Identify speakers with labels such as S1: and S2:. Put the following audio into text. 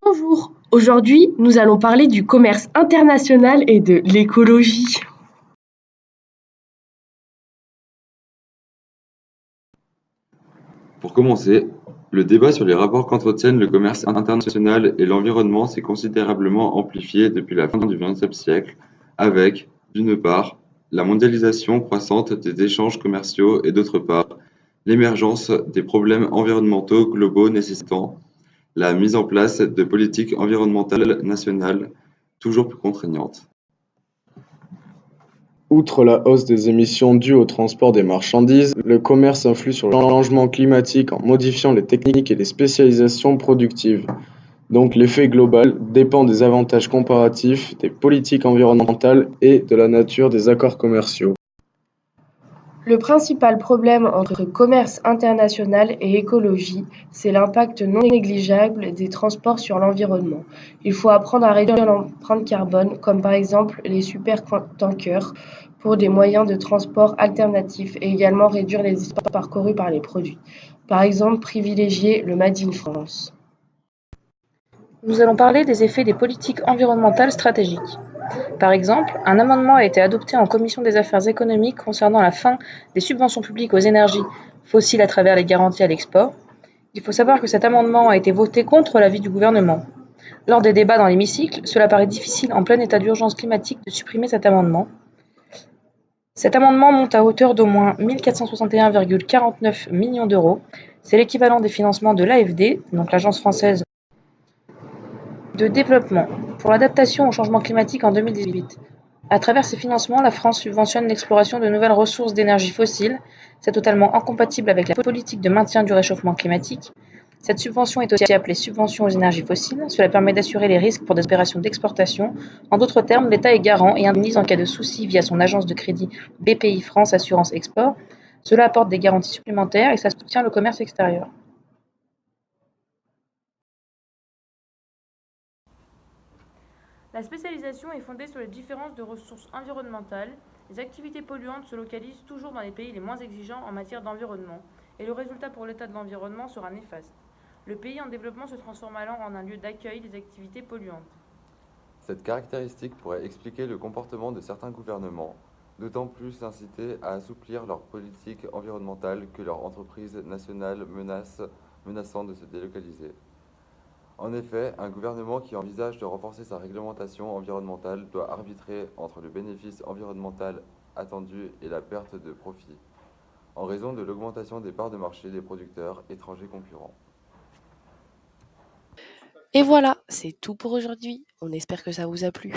S1: Bonjour, aujourd'hui nous allons parler du commerce international et de l'écologie.
S2: Pour commencer, le débat sur les rapports qu'entretiennent le commerce international et l'environnement s'est considérablement amplifié depuis la fin du XXe siècle, avec, d'une part, la mondialisation croissante des échanges commerciaux et d'autre part, l'émergence des problèmes environnementaux globaux nécessitant la mise en place de politiques environnementales nationales toujours plus contraignantes.
S3: Outre la hausse des émissions dues au transport des marchandises, le commerce influe sur le changement climatique en modifiant les techniques et les spécialisations productives. Donc l'effet global dépend des avantages comparatifs, des politiques environnementales et de la nature des accords commerciaux.
S1: Le principal problème entre commerce international et écologie, c'est l'impact non négligeable des transports sur l'environnement. Il faut apprendre à réduire l'empreinte carbone, comme par exemple les supertankers, pour des moyens de transport alternatifs et également réduire les distances parcourues par les produits. Par exemple, privilégier le Made in France.
S4: Nous allons parler des effets des politiques environnementales stratégiques. Par exemple, un amendement a été adopté en commission des affaires économiques concernant la fin des subventions publiques aux énergies fossiles à travers les garanties à l'export. Il faut savoir que cet amendement a été voté contre l'avis du gouvernement. Lors des débats dans l'hémicycle, cela paraît difficile en plein état d'urgence climatique de supprimer cet amendement. Cet amendement monte à hauteur d'au moins 1 461,49 millions d'euros. C'est l'équivalent des financements de l'AFD, donc l'Agence française de développement pour l'adaptation au changement climatique en 2018. À travers ces financements, la France subventionne l'exploration de nouvelles ressources d'énergie fossile. C'est totalement incompatible avec la politique de maintien du réchauffement climatique. Cette subvention est aussi appelée subvention aux énergies fossiles. Cela permet d'assurer les risques pour des opérations d'exportation. En d'autres termes, l'État est garant et indemnise en cas de souci via son agence de crédit BPI France Assurance Export. Cela apporte des garanties supplémentaires et ça soutient le commerce extérieur.
S5: La spécialisation est fondée sur les différences de ressources environnementales. Les activités polluantes se localisent toujours dans les pays les moins exigeants en matière d'environnement, et le résultat pour l'état de l'environnement sera néfaste. Le pays en développement se transforme alors en un lieu d'accueil des activités polluantes.
S2: Cette caractéristique pourrait expliquer le comportement de certains gouvernements, d'autant plus incités à assouplir leurs politiques environnementales que leurs entreprises nationales menaçant de se délocaliser. En effet, un gouvernement qui envisage de renforcer sa réglementation environnementale doit arbitrer entre le bénéfice environnemental attendu et la perte de profit, en raison de l'augmentation des parts de marché des producteurs étrangers concurrents.
S6: Et voilà, c'est tout pour aujourd'hui. On espère que ça vous a plu.